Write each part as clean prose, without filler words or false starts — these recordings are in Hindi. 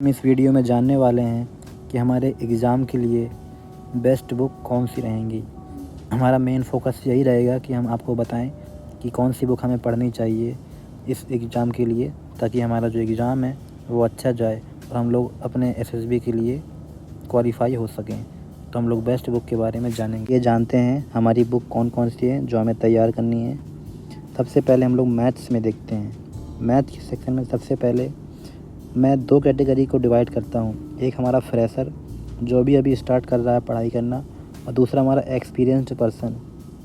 हम इस वीडियो में जानने वाले हैं कि हमारे एग्ज़ाम के लिए बेस्ट बुक कौन सी रहेंगी। हमारा मेन फोकस यही रहेगा कि हम आपको बताएं कि कौन सी बुक हमें पढ़नी चाहिए इस एग्ज़ाम के लिए, ताकि हमारा जो एग्ज़ाम है वो अच्छा जाए और हम लोग अपने एसएसबी के लिए क्वालिफ़ाई हो सकें। तो हम लोग बेस्ट बुक के बारे में जानेंगे। ये जानते हैं हमारी बुक कौन कौन सी है जो हमें तैयार करनी है। सबसे पहले हम लोग मैथ्स में देखते हैं। मैथ के सेक्शन में सबसे पहले मैं 2 कैटेगरी को डिवाइड करता हूँ। एक हमारा फ्रेशर जो भी अभी स्टार्ट कर रहा है पढ़ाई करना, और दूसरा हमारा एक्सपीरियंस्ड पर्सन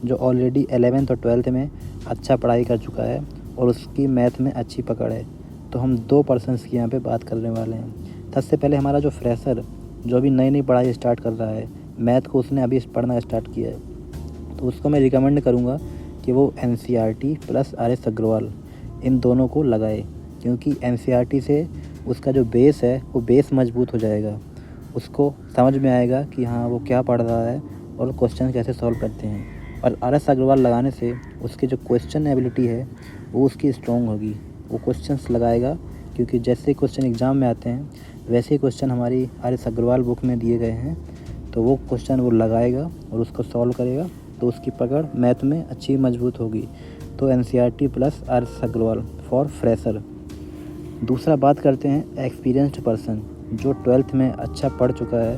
जो ऑलरेडी 11th और 12th में अच्छा पढ़ाई कर चुका है और उसकी मैथ में अच्छी पकड़ है। तो हम 2 पर्सन्स की यहाँ पे बात करने वाले हैं। सबसे पहले हमारा जो फ्रेशर जो अभी नई पढ़ाई स्टार्ट कर रहा है, मैथ को उसने अभी पढ़ना स्टार्ट किया है, तो उसको मैं रिकमेंड करूँगा कि वो NCERT प्लस RS अग्रवाल इन दोनों को लगाए, क्योंकि NCERT से उसका जो बेस है वो बेस मजबूत हो जाएगा। उसको समझ में आएगा कि हाँ वो क्या पढ़ रहा है और क्वेश्चन कैसे सॉल्व करते हैं। और RS अग्रवाल लगाने से उसकी जो क्वेश्चन एबिलिटी है वो उसकी स्ट्रॉन्ग होगी। वो क्वेश्चंस लगाएगा, क्योंकि जैसे क्वेश्चन एग्ज़ाम में आते हैं वैसे ही क्वेश्चन हमारी RS अग्रवाल बुक में दिए गए हैं। तो वो क्वेश्चन वो लगाएगा और उसको सॉल्व करेगा, तो उसकी पकड़ मैथ में अच्छी मजबूत होगी। तो NCERT plus RS Agarwal for fresher. दूसरा बात करते हैं एक्सपीरियंस्ड पर्सन जो 12th में अच्छा पढ़ चुका है,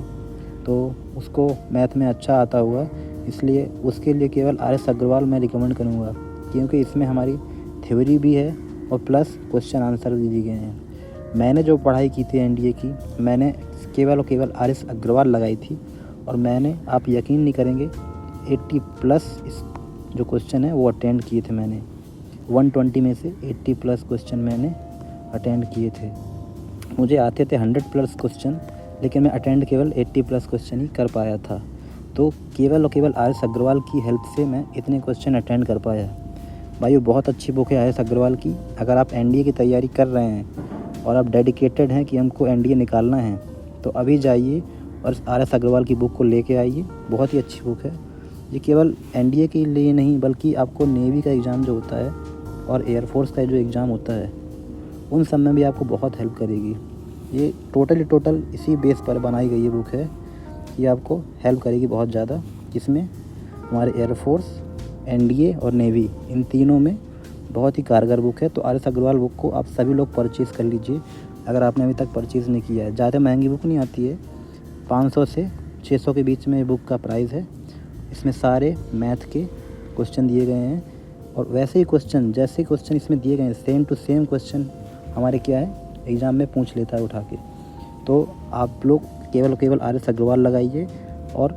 तो उसको मैथ में अच्छा आता हुआ, इसलिए उसके लिए केवल RS अग्रवाल मैं रिकमेंड करूँगा, क्योंकि इसमें हमारी थ्योरी भी है और प्लस क्वेश्चन आंसर भी दिए गए हैं। मैंने जो पढ़ाई की थी NDA की, मैंने केवल और केवल RS अग्रवाल लगाई थी, और मैंने, आप यकीन नहीं करेंगे, 80 प्लस इस जो क्वेश्चन है वो अटेंड किए थे मैंने। 120 में से 80 प्लस क्वेश्चन मैंने अटेंड किए थे। मुझे आते थे 100 प्लस क्वेश्चन, लेकिन मैं अटेंड केवल 80 प्लस क्वेश्चन ही कर पाया था। तो केवल और केवल RS अग्रवाल की हेल्प से मैं इतने क्वेश्चन अटेंड कर पाया। भाई बहुत अच्छी बुक है RS अग्रवाल की। अगर आप NDA की तैयारी कर रहे हैं और आप डेडिकेटेड हैं कि हमको NDA निकालना है, तो अभी जाइए और RS अग्रवाल की बुक को लेके आइए। बहुत ही अच्छी बुक है। ये केवल NDA के लिए नहीं, बल्कि आपको नेवी का एग्ज़ाम जो होता है और एयरफोर्स का जो एग्ज़ाम होता है, उन सब में भी आपको बहुत हेल्प करेगी। ये टोटल इसी बेस पर बनाई गई ये बुक है कि आपको हेल्प करेगी बहुत ज़्यादा। जिसमें हमारे एयरफोर्स, NDA और नेवी, इन तीनों में बहुत ही कारगर बुक है। तो RS अग्रवाल बुक को आप सभी लोग परचेज़ कर लीजिए, अगर आपने अभी तक परचेज़ नहीं किया है। ज़्यादा महंगी बुक नहीं आती है, 500 से 600 के बीच में बुक का प्राइस है। इसमें सारे मैथ के क्वेश्चन दिए गए हैं, और वैसे ही क्वेश्चन जैसे क्वेश्चन इसमें दिए गए हैं, सेम टू सेम क्वेश्चन हमारे क्या है एग्ज़ाम में पूछ लेता है उठा के। तो आप लोग केवल RS अग्रवाल लगाइए, और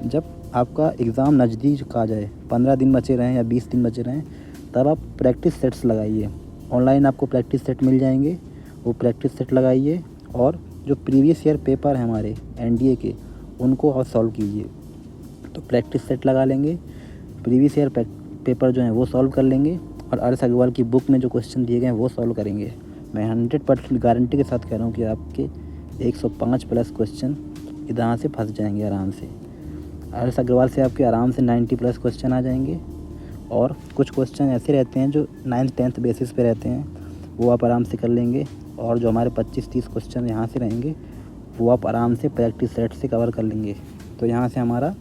जब आपका एग्ज़ाम नज़दीक आ जाए, 15 दिन बचे रहें या 20 दिन बचे रहें, तब आप प्रैक्टिस सेट्स लगाइए। ऑनलाइन आपको प्रैक्टिस सेट मिल जाएंगे, वो प्रैक्टिस सेट लगाइए, और जो प्रीवियस ईयर पेपर हैं हमारे NDA के, उनको और सॉल्व कीजिए। तो प्रैक्टिस सेट लगा लेंगे, प्रीवियस ईयर पेपर जो हैं वो सॉल्व कर लेंगे, और RS अग्रवाल की बुक में जो क्वेश्चन दिए गए हैं वो सॉल्व करेंगे। मैं 100% गारंटी के साथ कह रहा हूँ कि आपके 105 प्लस क्वेश्चन यहाँ से फंस जाएंगे आराम से। RS अग्रवाल से आपके आराम से 90 प्लस क्वेश्चन आ जाएंगे। और कुछ क्वेश्चन ऐसे रहते हैं जो 9th 10th बेसिस पे रहते हैं, वो आप आराम से कर लेंगे। और जो हमारे 25-30 क्वेश्चन यहाँ से रहेंगे, वो आप आराम से प्रैक्टिस सेट से कवर कर लेंगे। तो यहाँ से हमारा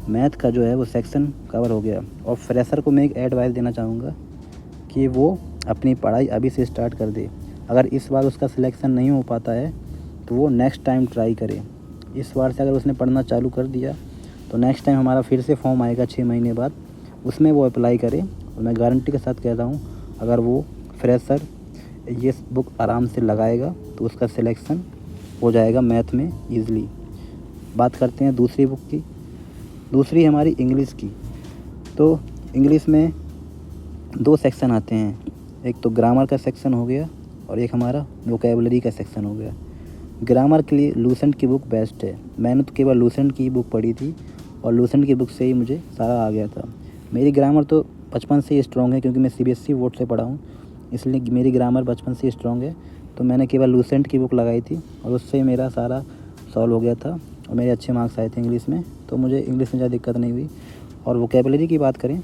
मैथ का जो है वो सेक्शन कवर हो गया। और फ्रेशर को मैं एक एडवाइस देना चाहूँगा कि वो अपनी पढ़ाई अभी से स्टार्ट कर दे। अगर इस बार उसका सिलेक्शन नहीं हो पाता है, तो वो नेक्स्ट टाइम ट्राई करे। इस बार से अगर उसने पढ़ना चालू कर दिया, तो नेक्स्ट टाइम हमारा फिर से फॉर्म आएगा 6 महीने बाद, उसमें वो अप्लाई करे। और मैं गारंटी के साथ कहता हूँ, अगर वो फ्रेशर ये बुक आराम से लगाएगा तो उसका सिलेक्शन हो जाएगा मैथ में ईज़िली। बात करते हैं दूसरी बुक की। दूसरी हमारी इंग्लिश की। तो इंग्लिश में 2 सेक्शन आते हैं, एक तो ग्रामर का सेक्शन हो गया और एक हमारा वोकैबुलरी का सेक्शन हो गया। ग्रामर के लिए लूसेंट की बुक बेस्ट है। मैंने तो केवल लूसेंट की बुक पढ़ी थी, और लूसेंट की बुक से ही मुझे सारा आ गया था। मेरी ग्रामर तो बचपन से ही स्ट्रॉन्ग है, क्योंकि मैं CBSE बोर्ड से पढ़ा हूँ, इसलिए मेरी ग्रामर बचपन से ही स्ट्रॉन्ग है। तो मैंने केवल लूसेंट की बुक लगाई थी, और उससे मेरा सारा सॉल्व हो गया था, और मेरे अच्छे मार्क्स आए थे इंग्लिश में। तो मुझे इंग्लिश में ज़्यादा दिक्कत नहीं हुई। और वोकैबुलरी की बात करें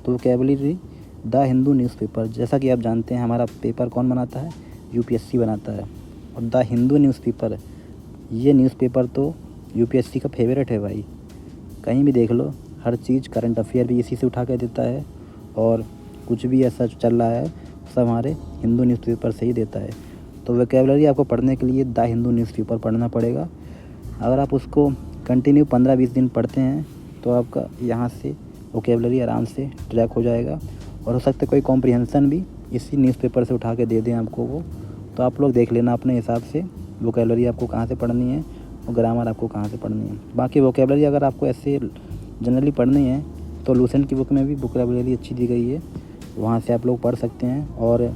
तो वोकैबुलरी द हिंदू न्यूज़पेपर, जैसा कि आप जानते हैं हमारा पेपर कौन बनाता है, UPSC बनाता है। और द हिंदू न्यूज़पेपर, ये न्यूज़पेपर तो यूपीएससी का फेवरेट है भाई। कहीं भी देख लो, हर चीज़ करंट अफेयर भी इसी से उठा के देता है, और कुछ भी ऐसा चल रहा है सब हमारे हिंदू न्यूज़पेपर से ही देता है। तो वोकैबुलरी आपको पढ़ने के लिए द हिंदू न्यूज़पेपर पढ़ना पड़ेगा। अगर आप उसको कंटिन्यू 15-20 दिन पढ़ते हैं तो आपका यहाँ से वोकैबुलरी आराम से ट्रैक हो जाएगा। और हो सकता है कोई कॉम्प्रिहेंशन भी इसी न्यूज़पेपर से उठा के दे दें आपको वो, तो आप लोग देख लेना अपने हिसाब से वोकैबुलरी आपको कहाँ से पढ़नी है और ग्रामर आपको कहाँ से पढ़नी है। बाकी वोकैबुलरी अगर आपको ऐसे जनरली पढ़नी है तो लूसेंट की बुक में भी वोकैबुलरी अच्छी दी गई है, वहाँ से आप लोग पढ़ सकते हैं। और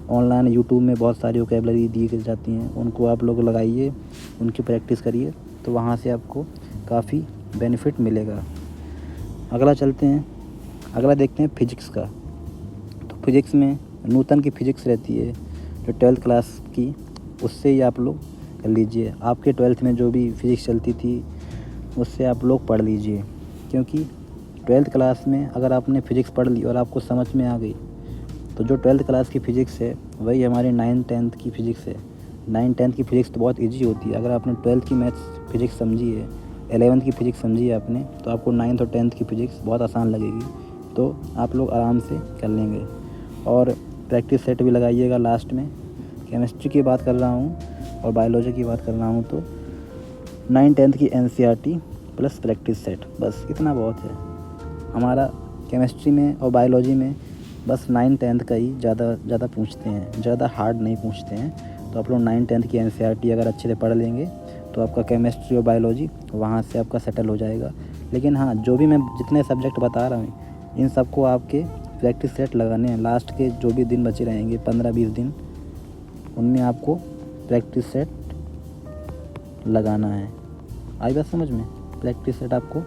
ऑनलाइन यूट्यूब में बहुत सारी वोकैबुलरी दी जाती हैं, उनको आप लोग लगाइए, उनकी प्रैक्टिस करिए, तो वहाँ से आपको काफ़ी बेनिफिट मिलेगा। अगला चलते हैं, अगला देखते हैं फिजिक्स का। तो फिजिक्स में न्यूटन की फिजिक्स रहती है जो 12th क्लास की, उससे ही आप लोग कर लीजिए। आपके 12th में जो भी फिजिक्स चलती थी उससे आप लोग पढ़ लीजिए, क्योंकि 12th क्लास में अगर आपने फिजिक्स पढ़ ली और आपको समझ में आ गई तो जो 12th क्लास की फ़िज़िक्स है वही हमारे 9th-10th की फ़िज़िक्स है। 9th-10th की फ़िज़िक्स तो बहुत इजी होती है। अगर आपने 12th की मैथ्स फ़िज़िक्स समझी है, 11th की फ़िज़िक्स समझी है आपने, तो आपको 9th और 10th की फ़िज़िक्स बहुत आसान लगेगी, तो आप लोग आराम से कर लेंगे। और प्रैक्टिस सेट भी लगाइएगा लास्ट में। केमिस्ट्री की बात कर रहा हूँ और बायोलॉजी की बात कर रहा हूँ तो 9th-10th की एनसीईआरटी प्लस प्रैक्टिस सेट, बस इतना बहुत है। हमारा केमिस्ट्री में और बायोलॉजी में बस 9th-10th का ही ज़्यादा पूछते हैं, ज़्यादा हार्ड नहीं पूछते हैं। तो आप लोग 9th-10th की एनसीईआरटी अगर अच्छे से पढ़ लेंगे तो आपका केमिस्ट्री और बायोलॉजी वहाँ से आपका सेटल हो जाएगा। लेकिन हाँ, जो भी मैं जितने सब्जेक्ट बता रहा हूँ इन सबको आपके प्रैक्टिस सेट लगाने हैं। लास्ट के जो भी दिन बचे रहेंगे 15-20 दिन, उनमें आपको प्रैक्टिस सेट लगाना है। आई बात समझ में? प्रैक्टिस सेट आपको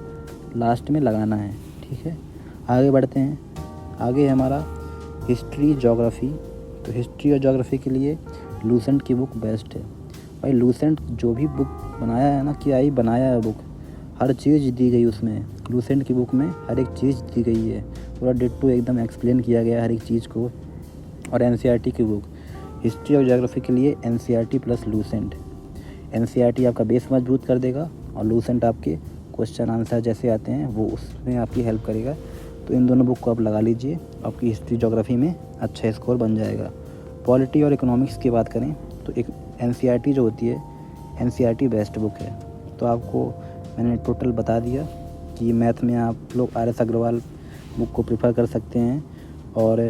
लास्ट में लगाना है, ठीक है। आगे बढ़ते हैं। आगे हमारा हिस्ट्री ज्योग्राफी। तो हिस्ट्री और ज्योग्राफी के लिए लूसेंट की बुक बेस्ट है भाई। लूसेंट जो भी बुक बनाया है ना, क्या ही बनाया है बुक, हर चीज़ दी गई उसमें। लूसेंट की बुक में हर एक चीज़ दी गई है, पूरा डिट्टो एकदम एक्सप्लेन किया गया है हर एक चीज़ को। और एनसीईआरटी की बुक हिस्ट्री और ज्योग्राफी के लिए एनसीईआरटी प्लस लूसेंट। एनसीईआरटी आपका बेस मजबूत कर देगा और लूसेंट आपके क्वेश्चन आंसर जैसे आते हैं वो उसमें आपकी हेल्प करेगा। तो इन दोनों बुक को आप लगा लीजिए, आपकी हिस्ट्री ज्योग्राफी में अच्छा स्कोर बन जाएगा। पॉलिटी और इकोनॉमिक्स की बात करें तो एक एनसीईआरटी जो होती है, एनसीईआरटी बेस्ट बुक है। तो आपको मैंने टोटल बता दिया कि मैथ में आप लोग आर एस अग्रवाल बुक को प्रेफर कर सकते हैं। और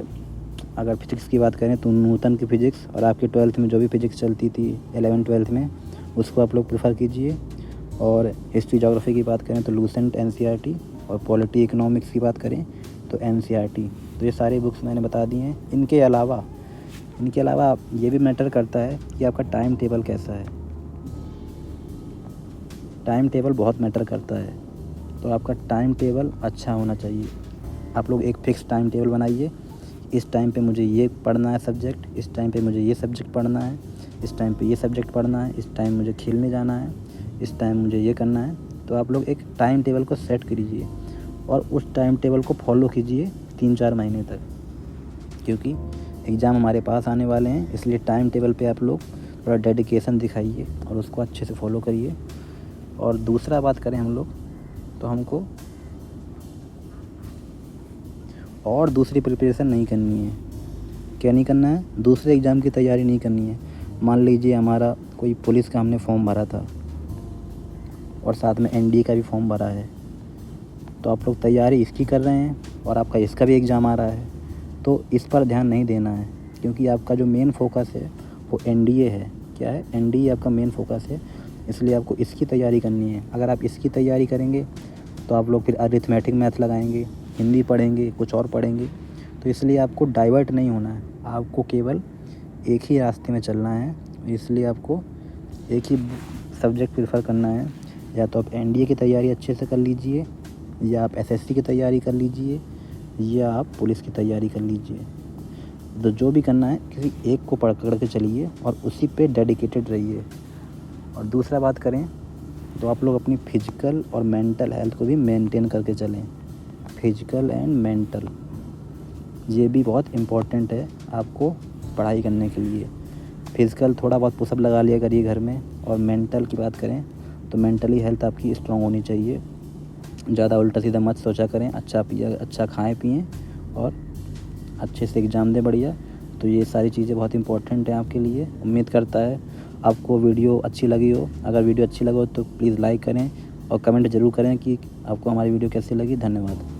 अगर फिजिक्स की बात करें तो न्यूटन की फ़िज़िक्स, और आपके 12th में जो भी फिजिक्स चलती थी 11th-12th में उसको आप लोग प्रेफर कीजिए। और हिस्ट्री ज्योग्राफी की बात करें तो लूसेंट एनसीईआरटी, और पॉलिटी इकोनॉमिक्स की बात करें तो एनसीईआरटी। तो ये सारी बुक्स मैंने बता दी हैं। इनके अलावा ये भी मैटर करता है कि आपका टाइम टेबल कैसा है। टाइम टेबल बहुत मैटर करता है, तो आपका टाइम टेबल अच्छा होना चाहिए। आप लोग एक फ़िक्स टाइम टेबल बनाइए, इस टाइम पे मुझे ये पढ़ना है सब्जेक्ट, इस टाइम पे मुझे ये सब्जेक्ट पढ़ना है, इस टाइम पे ये सब्जेक्ट पढ़ना है, इस टाइम मुझे खेलने जाना है, इस टाइम मुझे ये करना है। तो आप लोग एक टाइम टेबल को सेट कीजिए और उस टाइम टेबल को फॉलो कीजिए 3-4 महीने तक, क्योंकि एग्ज़ाम हमारे पास आने वाले हैं। इसलिए टाइम टेबल पे आप लोग थोड़ा डेडिकेशन दिखाइए और उसको अच्छे से फॉलो करिए। और दूसरा बात करें हम लोग तो हमको और दूसरी प्रिपरेशन नहीं करनी है। क्या नहीं करना है? दूसरे एग्ज़ाम की तैयारी नहीं करनी है। मान लीजिए हमारा कोई पुलिस का हमने फॉर्म भरा था और साथ में एनडीए का भी फॉर्म भरा है, तो आप लोग तैयारी इसकी कर रहे हैं और आपका इसका भी एग्ज़ाम आ रहा है, तो इस पर ध्यान नहीं देना है, क्योंकि आपका जो मेन फोकस है वो एनडीए है। क्या है? एनडीए आपका मेन फोकस है, इसलिए आपको इसकी तैयारी करनी है। अगर आप इसकी तैयारी करेंगे तो आप लोग फिर अरिथमेटिक मैथ लगाएंगे, हिंदी पढ़ेंगे, कुछ और पढ़ेंगे, तो इसलिए आपको डाइवर्ट नहीं होना है। आपको केवल एक ही रास्ते में चलना है, इसलिए आपको एक ही सब्जेक्ट प्रेफर करना है। या तो आप एनडीए की तैयारी अच्छे से कर लीजिए, या आप एसएससी की तैयारी कर लीजिए, या आप पुलिस की तैयारी कर लीजिए। तो जो भी करना है किसी एक को पकड़ के चलिए और उसी पे डेडिकेटेड रहिए। और दूसरा बात करें तो आप लोग अपनी फिजिकल और मेंटल हेल्थ को भी मेंटेन करके चलें। फिजिकल एंड मेंटल, ये भी बहुत इम्पोर्टेंट है आपको पढ़ाई करने के लिए। फिज़िकल थोड़ा बहुत पुशअप लगा लिया करिए घर में। और मेंटल की बात करें तो मेंटली हेल्थ आपकी स्ट्रॉन्ग होनी चाहिए। ज़्यादा उल्टा सीधा मत सोचा करें, अच्छा खाएँ पिएँ और अच्छे से एग्ज़ाम दें बढ़िया। तो ये सारी चीज़ें बहुत इम्पोर्टेंट हैं आपके लिए। उम्मीद करता है आपको वीडियो अच्छी लगी हो। अगर वीडियो अच्छी लगी हो तो प्लीज़ लाइक करें और कमेंट ज़रूर करें कि आपको हमारी वीडियो कैसी लगी। धन्यवाद।